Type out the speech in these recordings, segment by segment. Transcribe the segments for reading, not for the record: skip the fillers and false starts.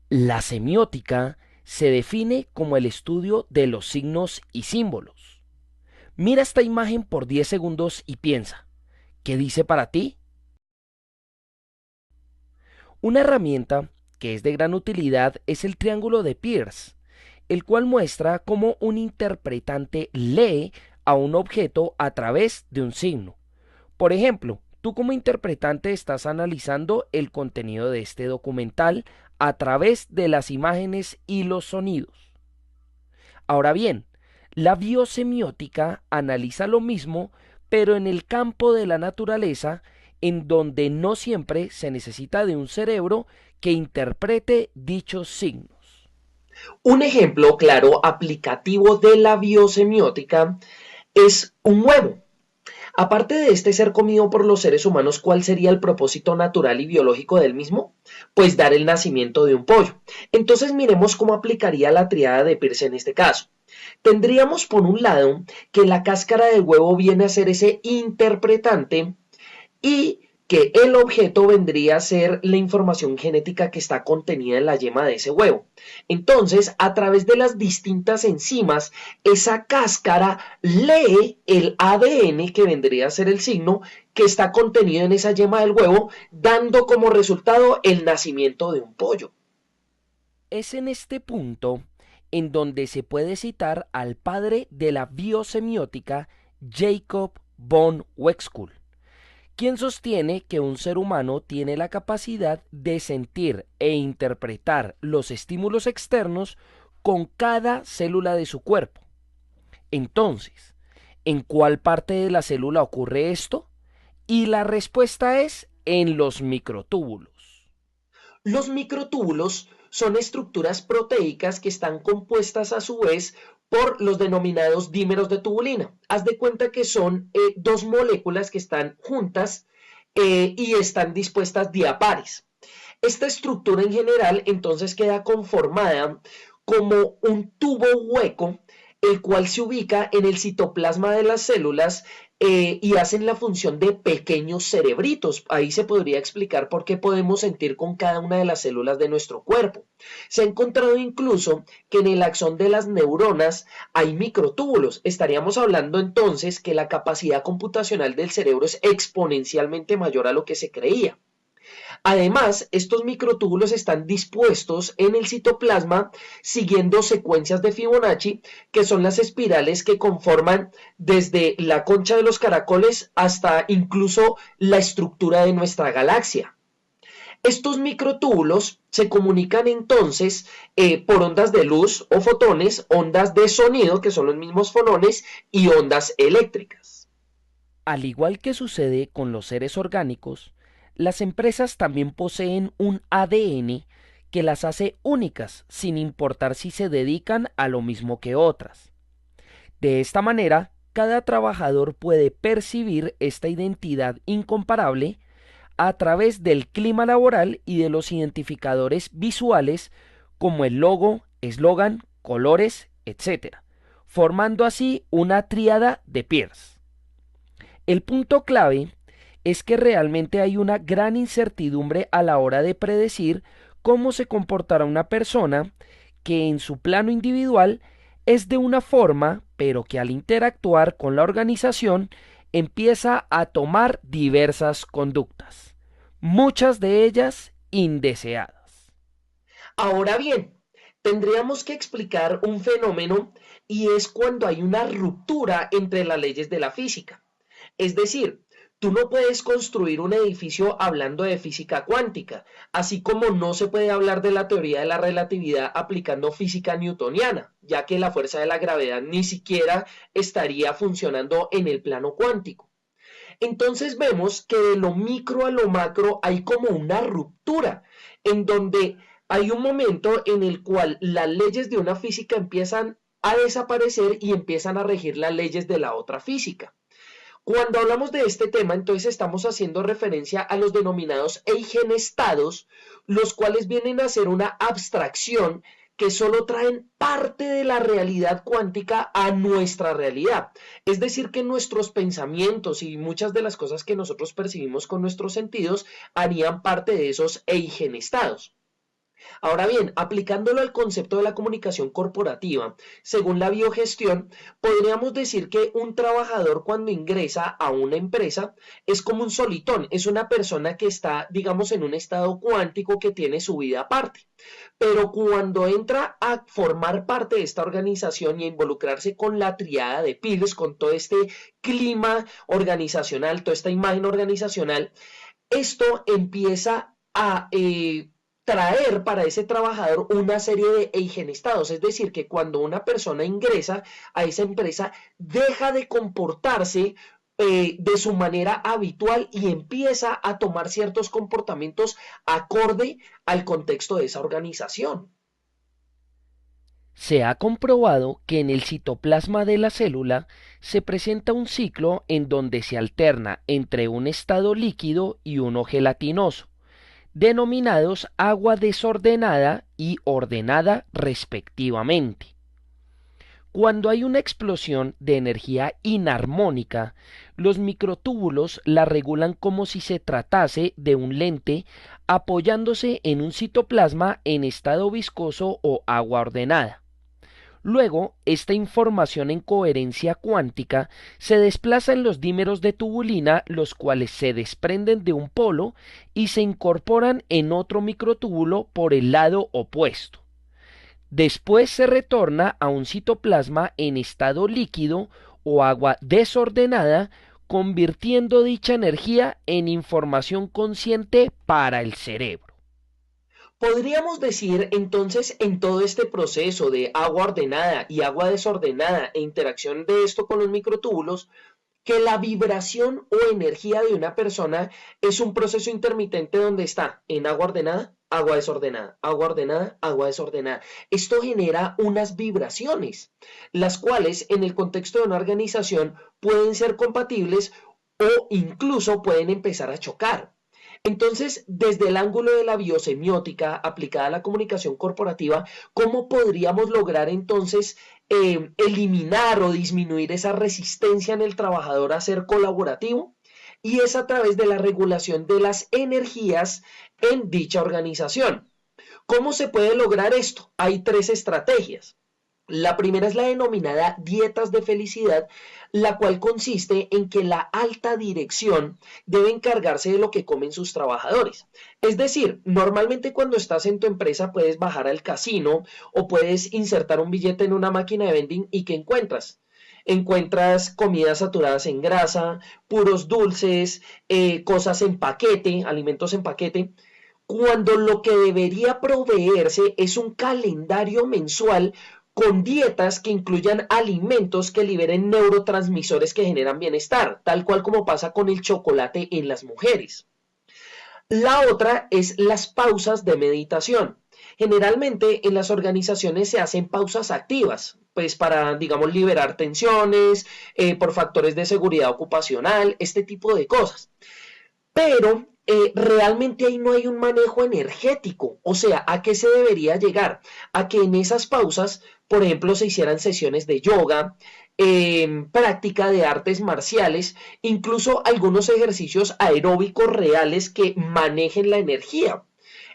La semiótica se define como el estudio de los signos y símbolos. Mira esta imagen por 10 segundos y piensa, ¿qué dice para ti? Una herramienta que es de gran utilidad es el triángulo de Peirce, el cual muestra cómo un interpretante lee a un objeto a través de un signo. Por ejemplo, tú como interpretante estás analizando el contenido de este documental a través de las imágenes y los sonidos. Ahora bien, la biosemiótica analiza lo mismo, pero en el campo de la naturaleza, en donde no siempre se necesita de un cerebro que interprete dichos signos. Un ejemplo claro aplicativo de la biosemiótica es un huevo. Aparte de este ser comido por los seres humanos, ¿cuál sería el propósito natural y biológico del mismo? Pues dar el nacimiento de un pollo. Entonces miremos cómo aplicaría la triada de Peirce en este caso. Tendríamos por un lado que la cáscara del huevo viene a ser ese interpretante y que el objeto vendría a ser la información genética que está contenida en la yema de ese huevo. Entonces, a través de las distintas enzimas, esa cáscara lee el ADN, que vendría a ser el signo, que está contenido en esa yema del huevo, dando como resultado el nacimiento de un pollo. Es en este punto en donde se puede citar al padre de la biosemiótica, Jacob von Wexkull, quien sostiene que un ser humano tiene la capacidad de sentir e interpretar los estímulos externos con cada célula de su cuerpo. Entonces, ¿en cuál parte de la célula ocurre esto? Y la respuesta es en los microtúbulos. Los microtúbulos son estructuras proteicas que están compuestas a su vez por los denominados dímeros de tubulina. Haz de cuenta que son dos moléculas que están juntas y están dispuestas diapares. Esta estructura en general entonces queda conformada como un tubo hueco, el cual se ubica en el citoplasma de las células y hacen la función de pequeños cerebritos. Ahí se podría explicar por qué podemos sentir con cada una de las células de nuestro cuerpo. Se ha encontrado incluso que en el axón de las neuronas hay microtúbulos. Estaríamos hablando entonces que la capacidad computacional del cerebro es exponencialmente mayor a lo que se creía. Además, estos microtúbulos están dispuestos en el citoplasma siguiendo secuencias de Fibonacci, que son las espirales que conforman desde la concha de los caracoles hasta incluso la estructura de nuestra galaxia. Estos microtúbulos se comunican entonces por ondas de luz o fotones, ondas de sonido, que son los mismos fonones, y ondas eléctricas. Al igual que sucede con los seres orgánicos, las empresas también poseen un ADN que las hace únicas, sin importar si se dedican a lo mismo que otras. De esta manera, cada trabajador puede percibir esta identidad incomparable a través del clima laboral y de los identificadores visuales como el logo, eslogan, colores, etc., formando así una tríada de Peirce. El punto clave es que realmente hay una gran incertidumbre a la hora de predecir cómo se comportará una persona que en su plano individual es de una forma, pero que al interactuar con la organización empieza a tomar diversas conductas, muchas de ellas indeseadas. Ahora bien, tendríamos que explicar un fenómeno y es cuando hay una ruptura entre las leyes de la física. Es decir, tú no puedes construir un edificio hablando de física cuántica, así como no se puede hablar de la teoría de la relatividad aplicando física newtoniana, ya que la fuerza de la gravedad ni siquiera estaría funcionando en el plano cuántico. Entonces vemos que de lo micro a lo macro hay como una ruptura, en donde hay un momento en el cual las leyes de una física empiezan a desaparecer y empiezan a regir las leyes de la otra física. Cuando hablamos de este tema, entonces estamos haciendo referencia a los denominados eigenestados, los cuales vienen a ser una abstracción que solo traen parte de la realidad cuántica a nuestra realidad. Es decir, que nuestros pensamientos y muchas de las cosas que nosotros percibimos con nuestros sentidos harían parte de esos eigenestados. Ahora bien, aplicándolo al concepto de la comunicación corporativa, según la biogestión, podríamos decir que un trabajador cuando ingresa a una empresa es como un solitón, es una persona que está, digamos, en un estado cuántico que tiene su vida aparte. Pero cuando entra a formar parte de esta organización y a involucrarse con la triada de pilares, con todo este clima organizacional, toda esta imagen organizacional, esto empieza a traer para ese trabajador una serie de eigenestados, es decir, que cuando una persona ingresa a esa empresa, deja de comportarse de su manera habitual y empieza a tomar ciertos comportamientos acorde al contexto de esa organización. Se ha comprobado que en el citoplasma de la célula se presenta un ciclo en donde se alterna entre un estado líquido y uno gelatinoso, denominados agua desordenada y ordenada respectivamente. Cuando hay una explosión de energía inarmónica, los microtúbulos la regulan como si se tratase de un lente apoyándose en un citoplasma en estado viscoso o agua ordenada. Luego, esta información en coherencia cuántica se desplaza en los dímeros de tubulina, los cuales se desprenden de un polo y se incorporan en otro microtúbulo por el lado opuesto. Después se retorna a un citoplasma en estado líquido o agua desordenada, convirtiendo dicha energía en información consciente para el cerebro. Podríamos decir entonces en todo este proceso de agua ordenada y agua desordenada e interacción de esto con los microtúbulos, que la vibración o energía de una persona es un proceso intermitente donde está en agua ordenada, agua desordenada, agua ordenada, agua desordenada. Esto genera unas vibraciones, las cuales en el contexto de una organización pueden ser compatibles o incluso pueden empezar a chocar. Entonces, desde el ángulo de la biosemiótica aplicada a la comunicación corporativa, ¿cómo podríamos lograr entonces eliminar o disminuir esa resistencia en el trabajador a ser colaborativo? Y es a través de la regulación de las energías en dicha organización. ¿Cómo se puede lograr esto? Hay tres estrategias. La primera es la denominada dietas de felicidad, la cual consiste en que la alta dirección debe encargarse de lo que comen sus trabajadores. Es decir, normalmente cuando estás en tu empresa puedes bajar al casino o puedes insertar un billete en una máquina de vending y ¿qué encuentras? Encuentras comidas saturadas en grasa, puros dulces, cosas en paquete, alimentos en paquete, cuando lo que debería proveerse es un calendario mensual con dietas que incluyan alimentos que liberen neurotransmisores que generan bienestar, tal cual como pasa con el chocolate en las mujeres. La otra es las pausas de meditación. Generalmente en las organizaciones se hacen pausas activas, pues para, digamos, liberar tensiones, por factores de seguridad ocupacional, este tipo de cosas. Pero realmente ahí no hay un manejo energético. O sea, ¿a qué se debería llegar? A que en esas pausas, por ejemplo, se hicieran sesiones de yoga, práctica de artes marciales, incluso algunos ejercicios aeróbicos reales que manejen la energía.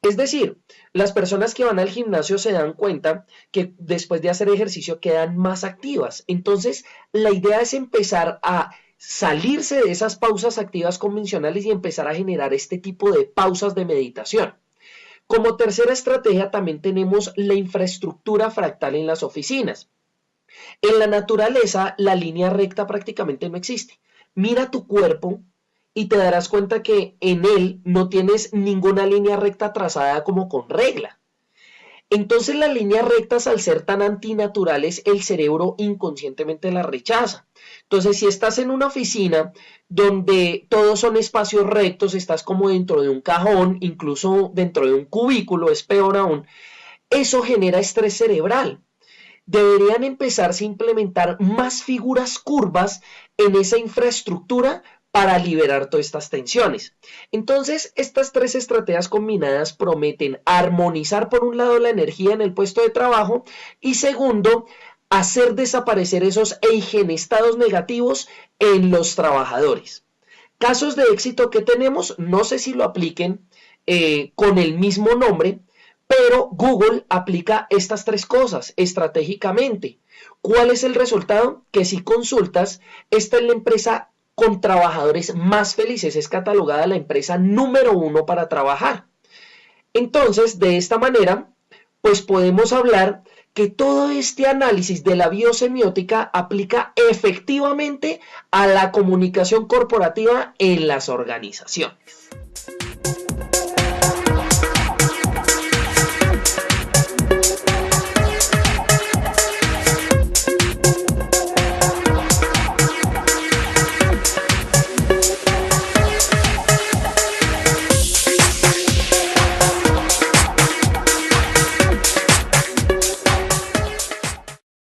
Es decir, las personas que van al gimnasio se dan cuenta que después de hacer ejercicio quedan más activas. Entonces, la idea es empezar a salirse de esas pausas activas convencionales y empezar a generar este tipo de pausas de meditación. Como tercera estrategia también tenemos la infraestructura fractal en las oficinas. En la naturaleza la línea recta prácticamente no existe. Mira tu cuerpo y te darás cuenta que en él no tienes ninguna línea recta trazada como con regla. Entonces las líneas rectas, al ser tan antinaturales, el cerebro inconscientemente las rechaza. Entonces, si estás en una oficina donde todos son espacios rectos, estás como dentro de un cajón, incluso dentro de un cubículo, es peor aún, eso genera estrés cerebral. deberían empezarse a implementar más figuras curvas en esa infraestructura para liberar todas estas tensiones. Entonces, estas tres estrategias combinadas prometen armonizar por un lado la energía en el puesto de trabajo y segundo, hacer desaparecer esos eigenestados negativos en los trabajadores. Casos de éxito que tenemos, no sé si lo apliquen con el mismo nombre, pero Google aplica estas tres cosas estratégicamente. ¿Cuál es el resultado? Que si consultas, esta es la empresa con trabajadores más felices, es catalogada la empresa número 1 para trabajar. Entonces, de esta manera, pues podemos hablar que todo este análisis de la biosemiótica aplica efectivamente a la comunicación corporativa en las organizaciones.